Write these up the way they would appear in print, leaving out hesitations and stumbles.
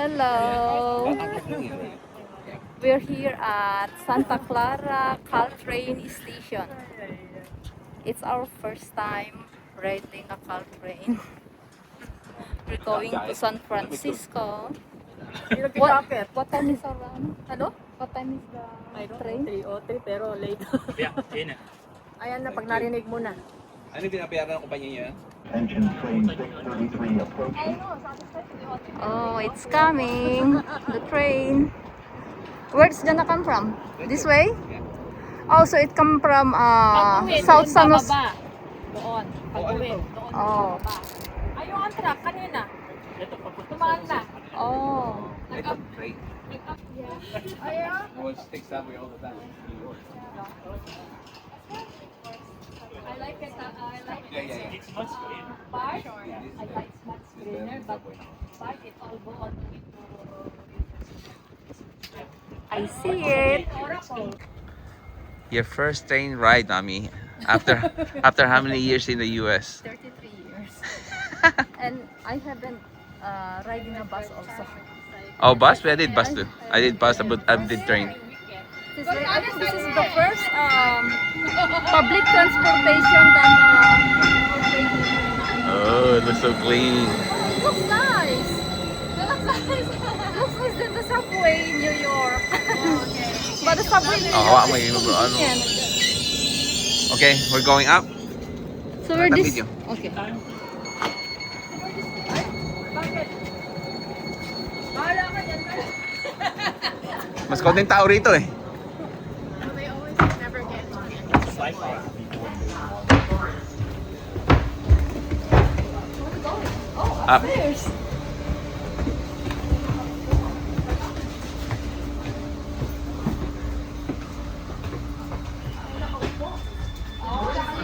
Hello. We're here at Santa Clara Caltrain Station. It's our first time riding a Caltrain. We're going to San Francisco. What time is our run? Hello? What time is the train? 3:03 pero late. Ayan na, pag narinig mo na. Ano yung pinapayaran ng kumpanya niya? Engine train 633 approaching. Oh, it's coming. The train. Where's gonna come from? This way? Oh, so it come from South San Jose. Doon. Pag-uwi. Doon. Oh. Ay, yung on track kanina. Tumaan na. Oh. Ito, train. No one takes that way all the time. I like it. I like it. Yeah. It's much greener. Part, I like much greener, but part it all go on I see it. Oracle. Your first train ride, Mami. After how many years in the US? 33 years. And I haven't riding a bus also. Oh, bus? I did bus too. I did bus, but I did train. I think this is the first public transportation that Oh, it looks so clean. looks nice. Looks nice than the subway in New York. But the subway in New Oh, York hawa mo is yun, too ano. convenient. Okay, we're going up. So we're this. Video. Okay. Mas konting tao rito eh. Up.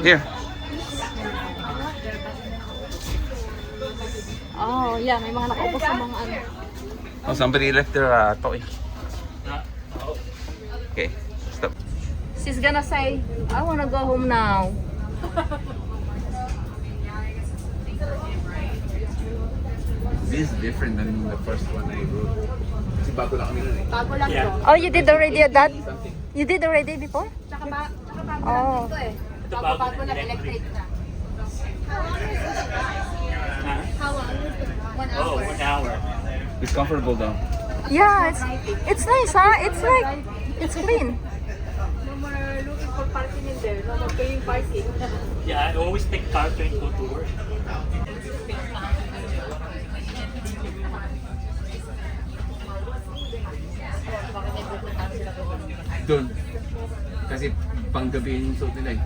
Here. Oh, yeah, may mga nakaupo sa mga ano. Oh, somebody left their toy. Okay, stop. She's gonna say, I wanna go home now. This is different than the first one I rode. Kasi bago lang kami nun eh. Bago lang to. Oh, you did already that? You did already before? Tsaka bago Oh. lang to eh. Bago lang electric na. How long is it? 1 hour. Oh, 1 hour. It's comfortable though. Yeah, it's nice, huh? It's like, it's clean. No more looking for parking in there. No more paying parking. Yeah, I always take car train go to work. Doon. Kasi panggabi yung suot nila eh.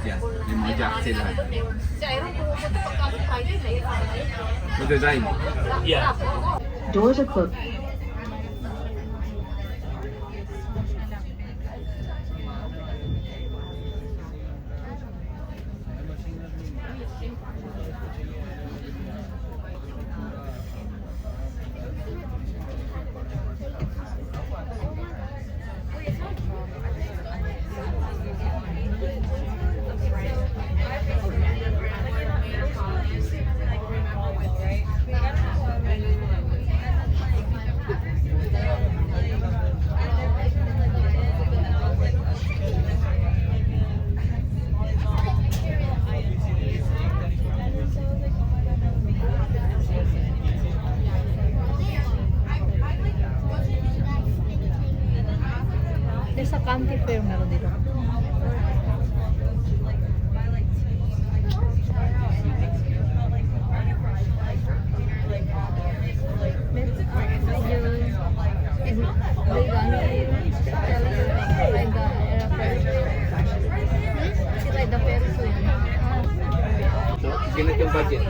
Yeah, may mga jacket sila. Si Iron pumupunta pagkasok tayo na Mag-drive. Yeah. Doors are closed. There's a county fair meron dito. Ganit yung budget.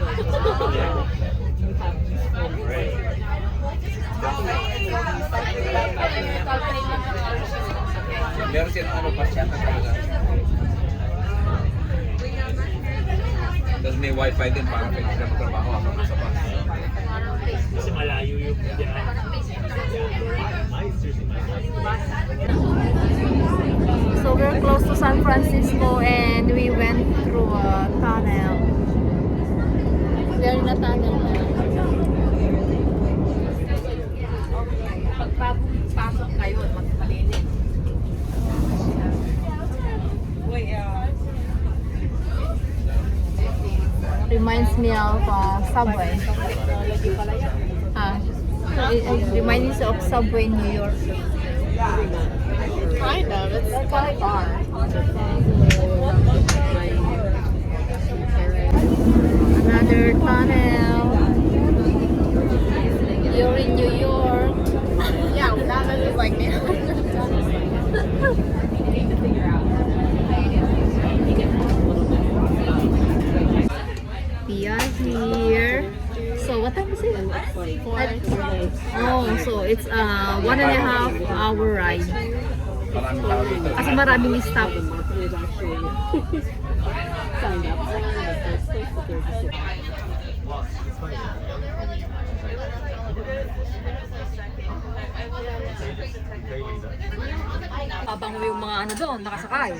Meron silang ano, pasyata talaga. Tapos may wifi din para pwede sila magtrabaho habang nasa bus. Kasi malayo yung So we're close to San Francisco and we went through a tunnel. We're in a tunnel now. me of Subway. It reminds me of Subway in New York. Kind of. It's kind of far. Another tunnel. You're in New York. Yeah, that is like me. We are here. So what time is it? Oh, so it's a 1.5 hour ride. Maraming tao dito. Kasi maraming stop. Habang yung mga ano doon, nakasakay.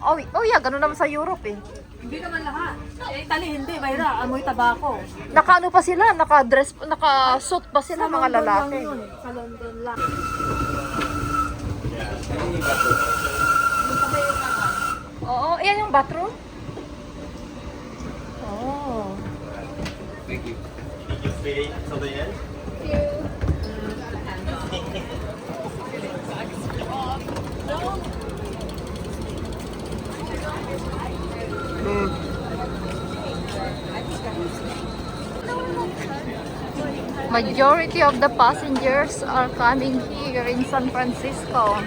Oh yeah, ganun naman sa Europe eh. Hindi naman lahat. Eh, Italy hindi, Mayra. Amoy tabako. Naka-ano pa sila, naka-dress, naka-suit pa sila mga lalaki. Sa London lang. Oo, ayan yung bathroom. Oh. Thank you. Did you pay until the end? Majority of the passengers are coming here in San Francisco.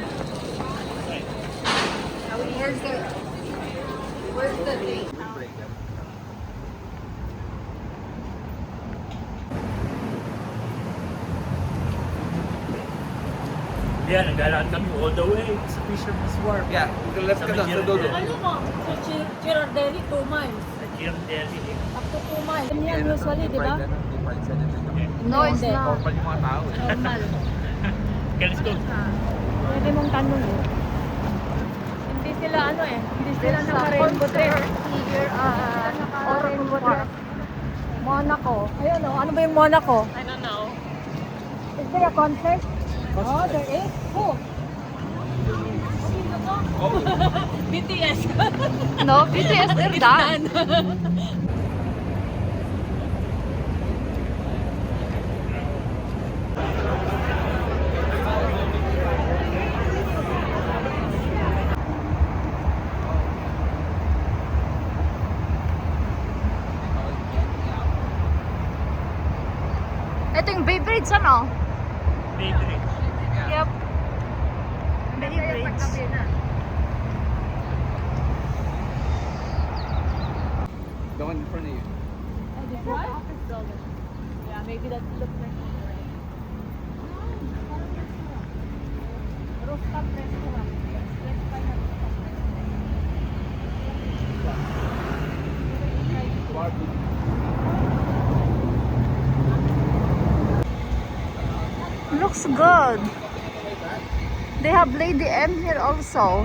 Yeah, naglalakad kami all the way sa Fisherman's Wharf. Yeah, left ka doon sa dulo. Ano mo? Sa Girardelli, 2 miles. Yung Delhi. Up to 2 miles. Ganyan usually, di ba? No, it's Hindi. not. Kapal yung mga tao. Normal. Okay, let's go. Pwede mong tanong eh. Hindi sila ano eh. Hindi sila There's a naka-rainbow dress. concert here at Orange Park, Monaco. Ayun oh, ano ba yung Monaco? I don't know. Is there a concert? Oh, there is. Who? BTS. No, BTS they're done. Ito yung Bay Bridge, ano? Favorite. Yep. Bay Bridge. The one in front of you. Yeah, maybe that looks like rooftop restaurant. Let's find a rooftop Looks good. They have Lady M here also.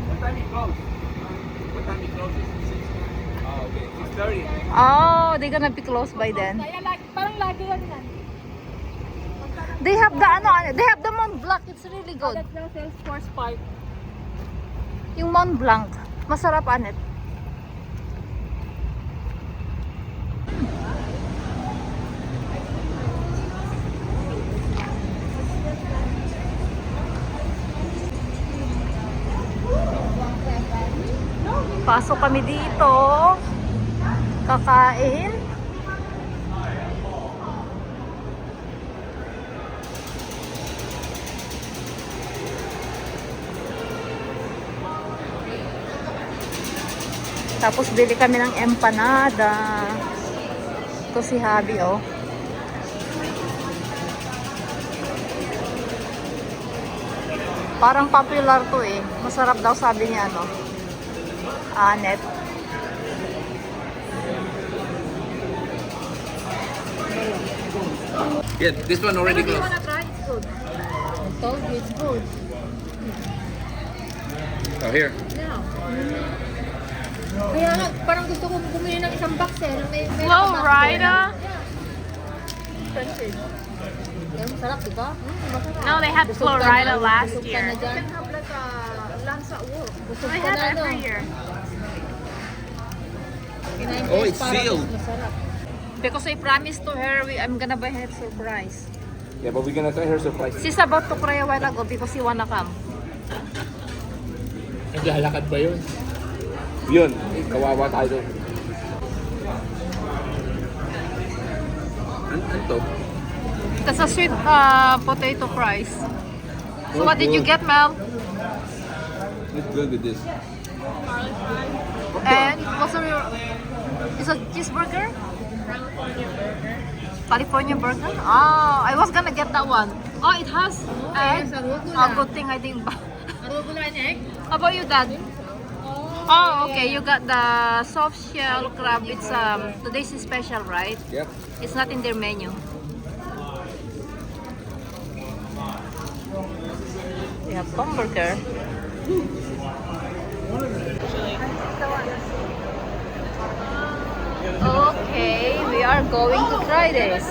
What time you close? What time you close? Oh, okay. 6:30. Oh, they're gonna be closed by then. Kaya parang lagi yan yan. They have the they have the Mont Blanc. It's really good. That's the Salesforce Park. Yung Mont Blanc, masarap anet. Pasok kami dito. Kakain. Tapos bili kami ng empanada. Ito si Habi, oh. Parang popular to eh. Masarap daw sabi niya, ano. Anet. Yeah, this one already Do you closed. wanna try? It's good. I told you it's good. Oh, here. Yeah. Kaya nga, parang gusto ko bumili ng isang box eh. May Flow box Rida? Expensive. Pero masarap, diba? Masarap. No, they had Busog Flow ka Rida na, last busog ka year. na dyan. Busog I ka had na, it no? every year. Oh, it's sealed. Because I promised to her, I'm gonna buy her surprise. Yeah, but we're gonna try her surprise. She's about to cry a while ago because she wanna come. Naglalakad ba yun? Yun, kawawa tayo. Ano to? That's a sweet potato fries. So what did you get, Mel? It's good with this. And what's your... Is a cheeseburger? California burger? Oh, I was gonna get that one. Oh, it has egg. Oh, good thing I didn't buy. How about you, Dad? Oh, okay. You got the soft shell crab. It's today's is special, right? Yep. It's not in their menu. We have hamburger. Okay, we are going to try this.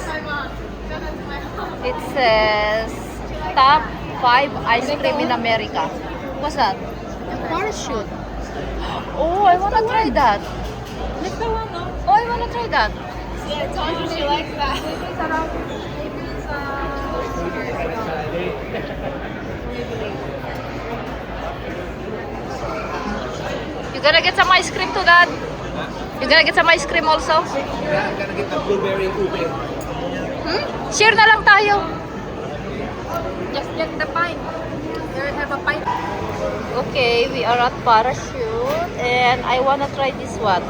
It says top 5 ice cream in America. What's that? Parachute. Oh, I wanna try that. Oh, I wanna try that. Yeah, I told you she likes that. You gonna get some ice cream too, Dad? You gonna get some ice cream also? Yeah, I'm gonna get the blueberry ube. Share na lang tayo. Just get the pint. There have a pint. Okay, we are at Parachute and I wanna try this one.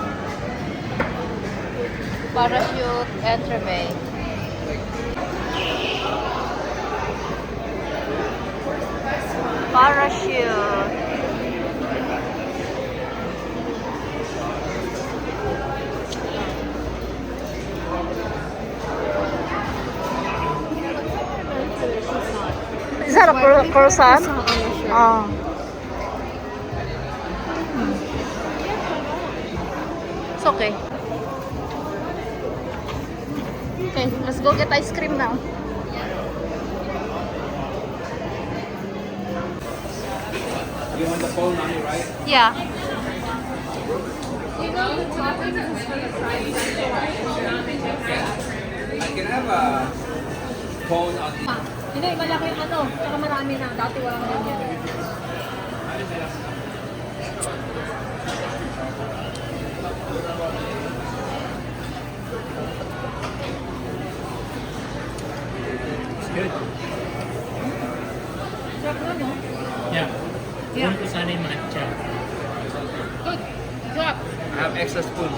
Parachute entremet. Parachute. Is that a croissant? Oh. It's okay. Okay, let's go get ice cream now. You want the phone, mommy, right? Yeah. I can have a phone on the... Hindi, malaki yung ano. Tsaka marami na. Dati walang ganyan. It's good. Sarap na, no? Yeah. Doon ko sana yung matcha. Good. Sarap. I have extra spoon.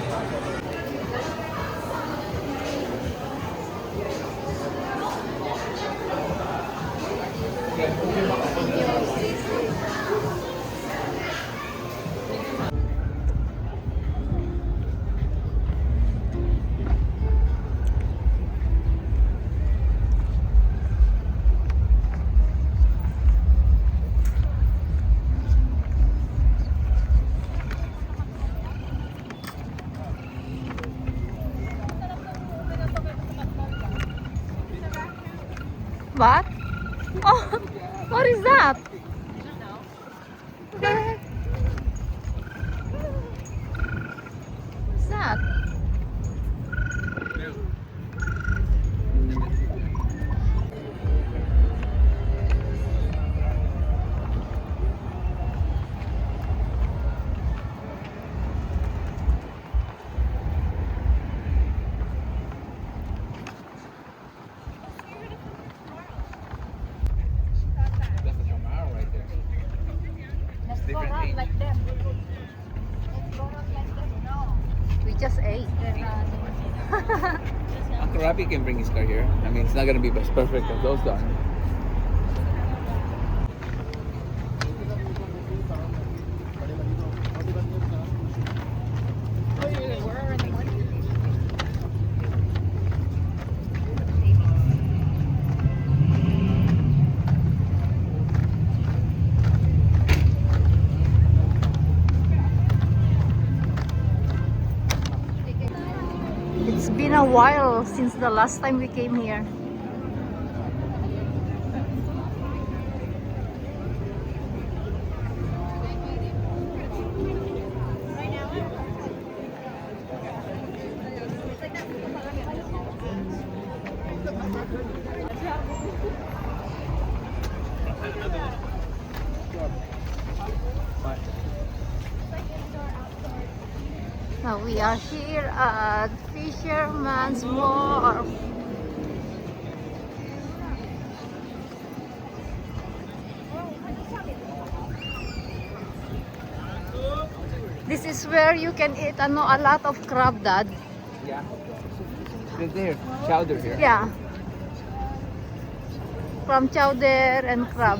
What? Oh, what is that? What the heck? What's that? That's a Camaro right there. It's different age. We just ate. Uncle Rapi can bring his car here. I mean, it's not gonna be as perfect as those done. It's been a while since the last time we came here. Now we are here at Fisherman's Wharf. This is where you can eat a lot of crab, Dad. Yeah. There, chowder here. Yeah. From chowder and crab.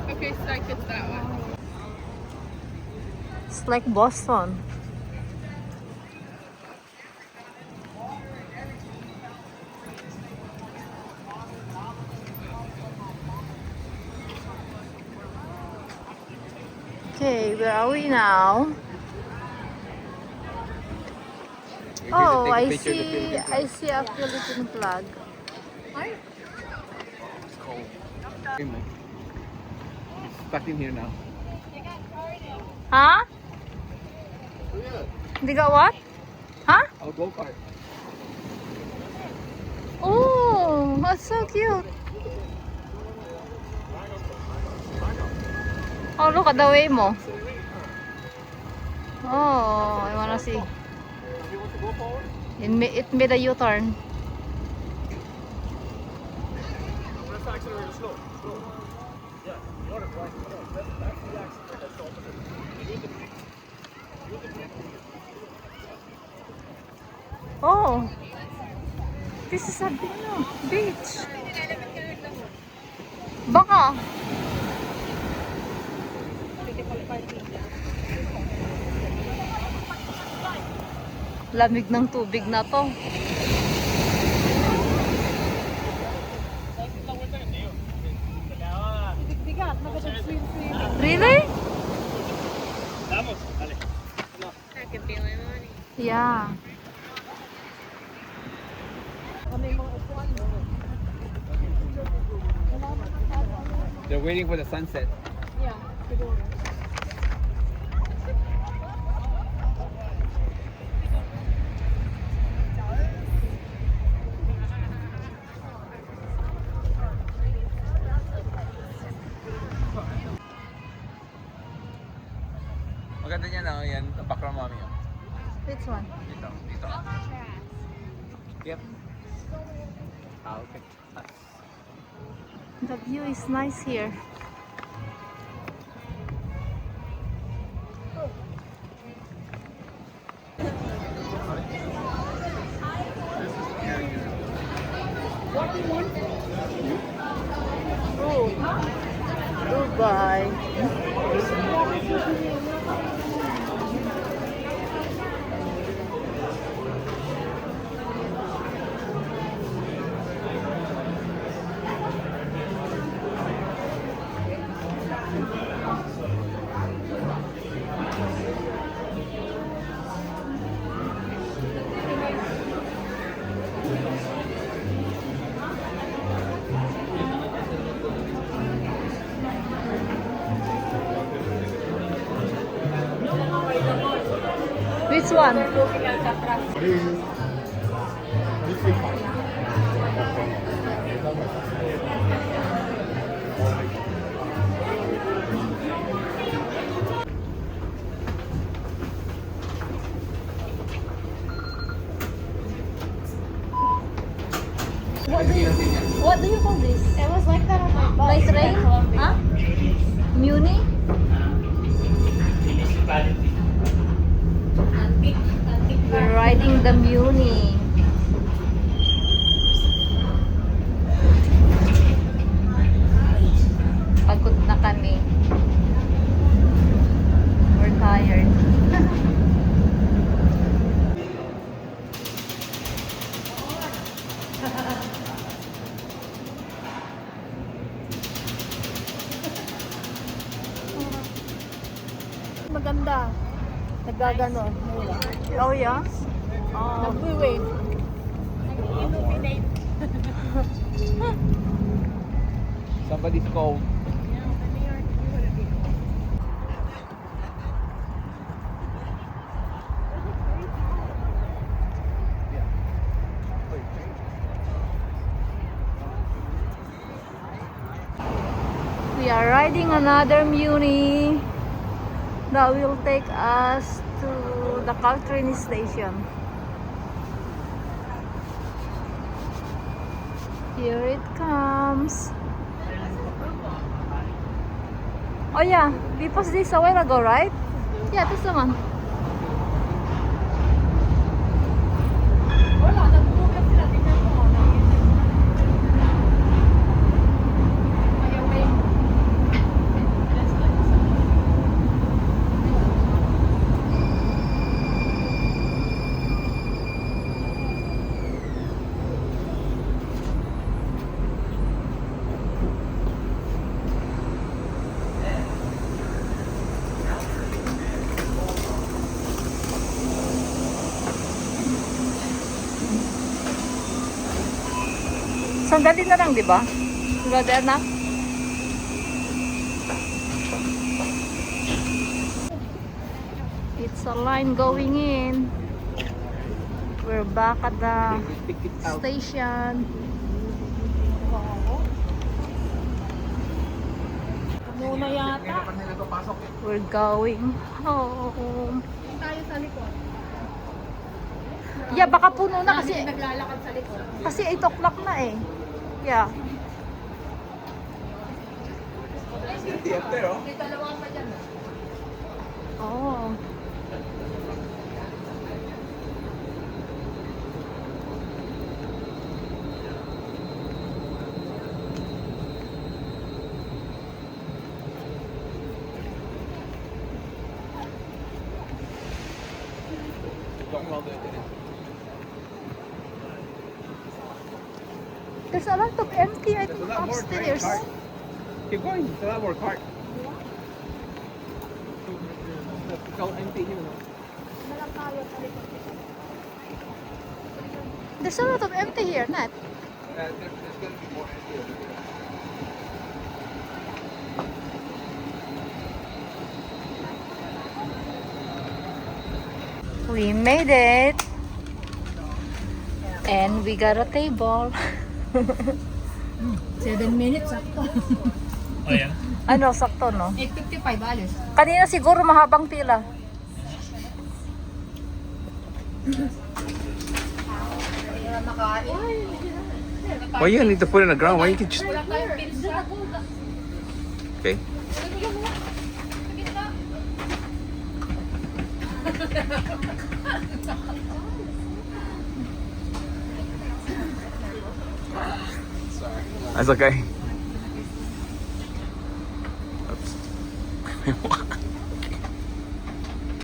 Okay, so I get that one. It's like Boston. Okay, where are we now? Oh, I see a Philippine flag. Stuck in here now. Huh? They got what? Huh? I'll go kart. Oh, that's so cute. Oh, look at the Waymo. Oh, I wanna see. It made a U-turn. Oh, this is a beach. Baka. Lamig ng tubig na to. Really? Yeah. They're waiting for the sunset. Maganda niya na yan, ang background mami yun. Which one? Dito, dito. Yep. Ah, okay. The view is nice here. Oh, Dubai. Which one? What do you call this? It was like that on my bus. Like train? Huh? Muni? Municipality. We're riding the Muni. Pagod na kami. We're tired. Maganda. Nagaganon. Oh yeah? Oh. Nag-wave. Nag-illuminate. Somebody's cold. Yeah. riding another Muni that will take us to the Caltrain station. Here it comes. Oh yeah, we passed this a while ago, right? Yeah, this one. Wala, nag-move sila. Tingnan mo. Ayaw may... Sandali na lang, di ba? Brother na? It's a line going in. We're back at the station. Muna yata. We're going home. Tayo sa likod. Yeah, baka puno na kasi Naglalakad sa likod. 8 o'clock na eh. Yeah. May dalawa pa dyan. Oh. There's a lot of empty, I think, upstairs. Keep going, there's a lot more cart. It's all empty here. There's a lot of empty here, Nat. There's gonna be more empty over there. We made it. And we got a table. 7 minutes, sakto. Oh, yeah? Ano, sakto, no? 8:55, alis. Kanina siguro mahabang pila. Why you need to put it on the ground? Why you can just... Wala tayong pizza. Okay. That's okay. Oops.